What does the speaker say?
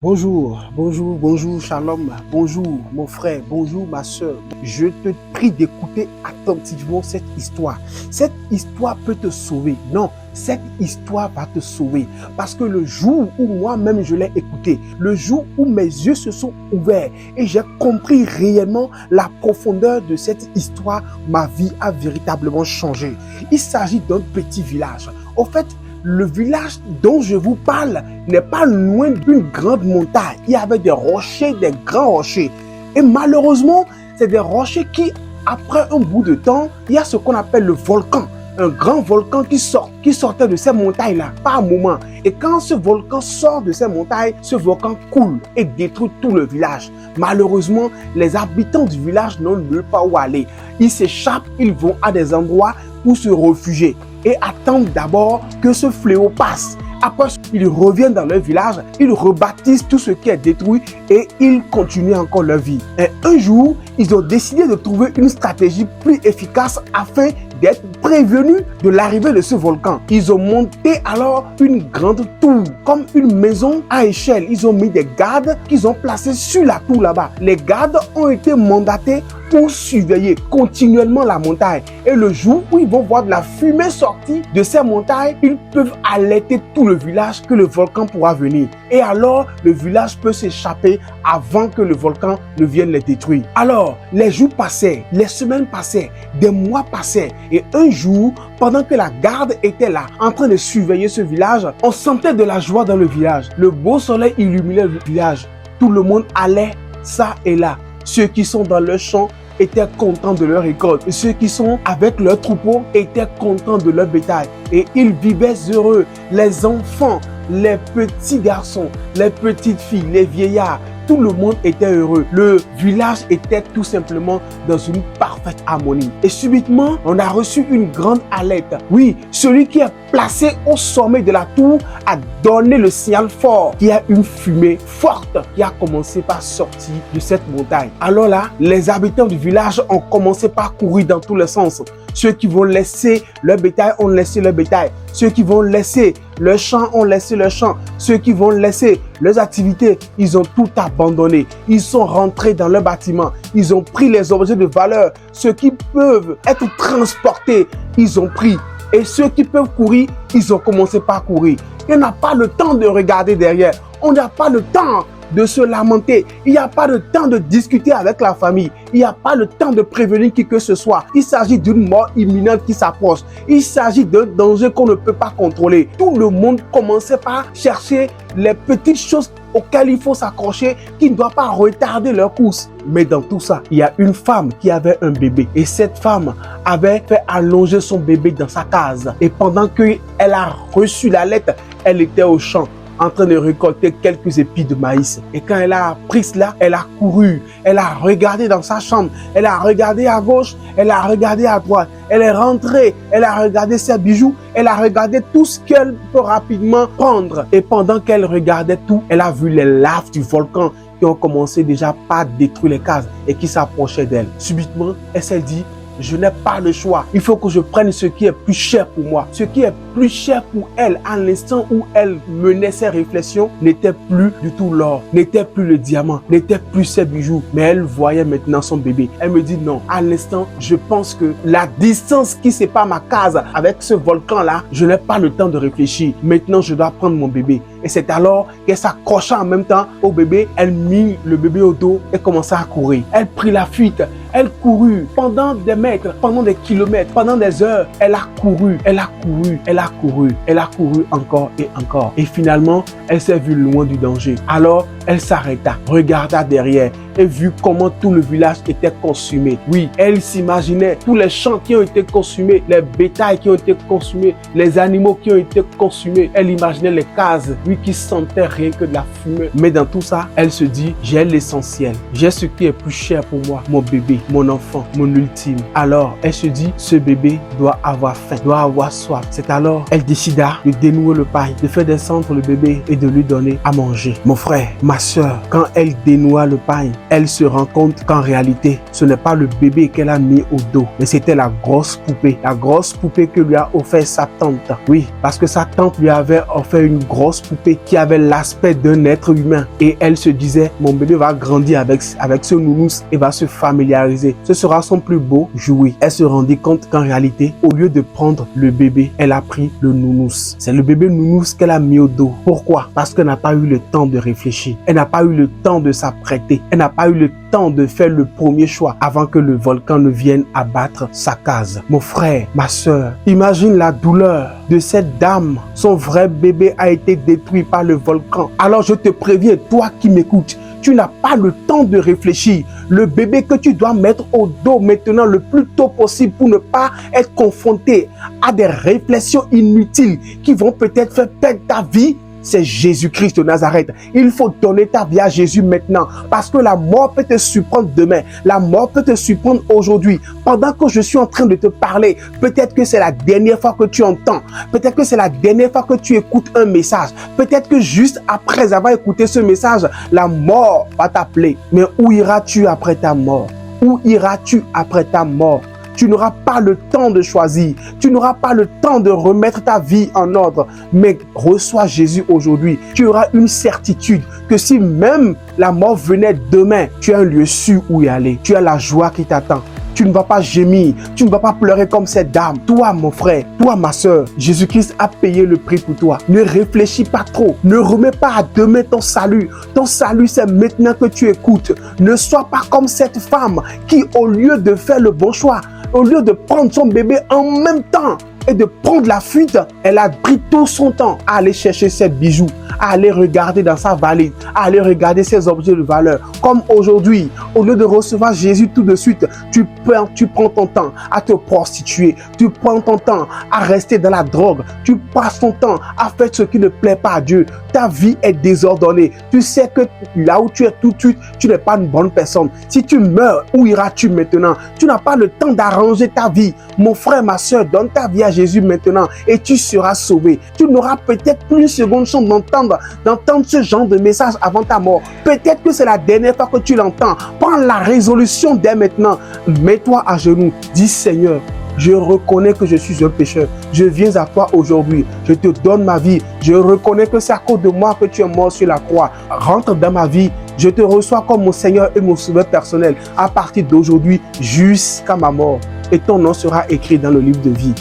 Bonjour, shalom, bonjour mon frère, bonjour ma soeur. Je te prie d'écouter attentivement cette histoire. Cette histoire peut te sauver. Non, cette histoire va te sauver. Parce que le jour où moi-même je l'ai écouté, le jour où mes yeux se sont ouverts et j'ai compris réellement la profondeur de cette histoire, ma vie a véritablement changé. Il s'agit d'un petit village. Au fait, le village dont je vous parle n'est pas loin d'une grande montagne. Il y avait des rochers, des grands rochers. Et malheureusement, c'est des rochers qui, après un bout de temps, il y a ce qu'on appelle le volcan. Un grand volcan qui sortait de ces montagnes-là, par moment. Et quand ce volcan sort de ces montagnes, ce volcan coule et détruit tout le village. Malheureusement, les habitants du village n'ont nulle part où aller. Ils s'échappent, ils vont à des endroits pour se réfugier et attendent d'abord que ce fléau passe. Après, ils reviennent dans leur village, ils rebâtissent tout ce qui est détruit et ils continuent encore leur vie. Et un jour, ils ont décidé de trouver une stratégie plus efficace afin d'être prévenus de l'arrivée de ce volcan. Ils ont monté alors une grande tour, comme une maison à échelle. Ils ont mis des gardes qu'ils ont placés sur la tour là-bas. Les gardes ont été mandatés pour surveiller continuellement la montagne. Et le jour où ils vont voir de la fumée sortir de ces montagnes, ils peuvent alerter tout le village que le volcan pourra venir. Et alors, le village peut s'échapper avant que le volcan ne vienne les détruire. Alors, les jours passaient, les semaines passaient, des mois passaient. Et un jour, pendant que la garde était là, en train de surveiller ce village, on sentait de la joie dans le village. Le beau soleil illuminait le village. Tout le monde allait ça et là. Ceux qui sont dans le champ étaient contents de leur récolte. Et ceux qui sont avec leur troupeau étaient contents de leur bétail. Et ils vivaient heureux. Les enfants, les petits garçons, les petites filles, les vieillards, tout le monde était heureux. Le village était tout simplement dans une parfaite harmonie. Et subitement, on a reçu une grande alerte. Oui, celui qui est placé au sommet de la tour a donné le signal fort qu'il y a une fumée forte qui a commencé par sortir de cette montagne. Alors là, les habitants du village ont commencé par courir dans tous les sens. Ceux qui vont laisser leur bétail ont laissé leur bétail. Ceux qui vont laisser leur champ ont laissé leur champ. Ceux qui vont laisser leurs activités, ils ont tout abandonné. Ils sont rentrés dans leur bâtiment. Ils ont pris les objets de valeur. Ceux qui peuvent être transportés, ils ont pris. Et ceux qui peuvent courir, ils ont commencé par courir. Il n'y a pas le temps de regarder derrière. On n'a pas le temps de se lamenter. Il n'y a pas de temps de discuter avec la famille. Il n'y a pas le temps de prévenir qui que ce soit. Il s'agit d'une mort imminente qui s'approche. Il s'agit d'un danger qu'on ne peut pas contrôler. Tout le monde commençait par chercher les petites choses auxquelles il faut s'accrocher, qui ne doivent pas retarder leur course. Mais dans tout ça, il y a une femme qui avait un bébé. Et cette femme avait fait allonger son bébé dans sa case. Et pendant qu'elle a reçu la lettre, elle était au champ, en train de récolter quelques épis de maïs. Et quand elle a appris cela, elle a couru, elle a regardé dans sa chambre, elle a regardé à gauche, elle a regardé à droite, elle est rentrée, elle a regardé ses bijoux, elle a regardé tout ce qu'elle peut rapidement prendre. Et pendant qu'elle regardait tout, elle a vu les laves du volcan qui ont commencé déjà par détruire les cases et qui s'approchaient d'elle. Subitement, elle s'est dit: je n'ai pas le choix. Il faut que je prenne ce qui est plus cher pour moi. Ce qui est plus cher pour elle, à l'instant où elle menait ses réflexions, n'était plus du tout l'or, n'était plus le diamant, n'était plus ses bijoux. Mais elle voyait maintenant son bébé. Elle me dit non. À l'instant, je pense que la distance qui sépare ma case avec ce volcan-là, je n'ai pas le temps de réfléchir. Maintenant, je dois prendre mon bébé. Et c'est alors qu'elle s'accrocha en même temps au bébé. Elle mit le bébé au dos et commença à courir. Elle prit la fuite. Elle courut pendant des mètres, pendant des kilomètres, pendant des heures. Elle a couru, elle a couru, elle a couru, elle a couru encore et encore. Et finalement, elle s'est vue loin du danger. Alors, elle s'arrêta, regarda derrière et vit comment tout le village était consumé. Oui, elle s'imaginait tous les champs qui ont été consumés, les bétails qui ont été consumés, les animaux qui ont été consumés. Elle imaginait les cases, oui, qui sentaient rien que de la fumée. Mais dans tout ça, elle se dit: j'ai l'essentiel. J'ai ce qui est plus cher pour moi, mon bébé, mon enfant, mon ultime. Alors, elle se dit: ce bébé doit avoir faim, doit avoir soif. C'est alors, elle décida de dénouer le paille, de faire descendre le bébé et de lui donner à manger. Mon frère, ma soeur, quand elle dénoua le paille, elle se rend compte qu'en réalité, ce n'est pas le bébé qu'elle a mis au dos, mais c'était la grosse poupée que lui a offert sa tante. Oui, parce que sa tante lui avait offert une grosse poupée qui avait l'aspect d'un être humain. Et elle se disait, mon bébé va grandir avec ce nounous et va se familiariser. Ce sera son plus beau jouet. Elle se rendit compte qu'en réalité, au lieu de prendre le bébé, elle a pris le nounous. C'est le bébé nounous qu'elle a mis au dos. Pourquoi? Parce qu'elle n'a pas eu le temps de réfléchir. Elle n'a pas eu le temps de s'apprêter. Elle n'a pas eu le temps de faire le premier choix avant que le volcan ne vienne abattre sa case. Mon frère, ma soeur, imagine la douleur de cette dame. Son vrai bébé a été détruit par le volcan. Alors je te préviens, toi qui m'écoutes, tu n'as pas le temps de réfléchir. Le bébé que tu dois mettre au dos maintenant le plus tôt possible pour ne pas être confronté à des réflexions inutiles qui vont peut-être faire perdre ta vie, c'est Jésus-Christ de Nazareth. Il faut donner ta vie à Jésus maintenant parce que la mort peut te surprendre demain. La mort peut te surprendre aujourd'hui. Pendant que je suis en train de te parler, peut-être que c'est la dernière fois que tu entends. Peut-être que c'est la dernière fois que tu écoutes un message. Peut-être que juste après avoir écouté ce message, la mort va t'appeler. Mais où iras-tu après ta mort? Où iras-tu après ta mort? Tu n'auras pas le temps de choisir. Tu n'auras pas le temps de remettre ta vie en ordre. Mais reçois Jésus aujourd'hui. Tu auras une certitude que si même la mort venait demain, tu as un lieu sûr où y aller. Tu as la joie qui t'attend. Tu ne vas pas gémir, tu ne vas pas pleurer comme cette dame. Toi, mon frère, toi, ma soeur, Jésus-Christ a payé le prix pour toi. Ne réfléchis pas trop. Ne remets pas à demain ton salut. Ton salut, c'est maintenant que tu écoutes. Ne sois pas comme cette femme qui, au lieu de faire le bon choix, au lieu de prendre son bébé en même temps et de prendre la fuite, elle a pris tout son temps à aller chercher ses bijoux, à aller regarder dans sa valise, à aller regarder ses objets de valeur. Comme aujourd'hui, au lieu de recevoir Jésus tout de suite, tu prends ton temps à te prostituer, tu prends ton temps à rester dans la drogue, tu passes ton temps à faire ce qui ne plaît pas à Dieu. Ta vie est désordonnée. Tu sais que là où tu es tout de suite, tu n'es pas une bonne personne. Si tu meurs, où iras-tu maintenant? Tu n'as pas le temps d'arranger ta vie. Mon frère, ma soeur, donne ta vie à Jésus maintenant et tu seras sauvé. Tu n'auras peut-être plus une seconde chance d'entendre ce genre de message avant ta mort. Peut-être que c'est la dernière fois que tu l'entends. Prends la résolution dès maintenant. Mets-toi à genoux. Dis Seigneur, je reconnais que je suis un pécheur. Je viens à toi aujourd'hui. Je te donne ma vie. Je reconnais que c'est à cause de moi que tu es mort sur la croix. Rentre dans ma vie. Je te reçois comme mon Seigneur et mon Sauveur personnel à partir d'aujourd'hui jusqu'à ma mort. Et ton nom sera écrit dans le livre de vie.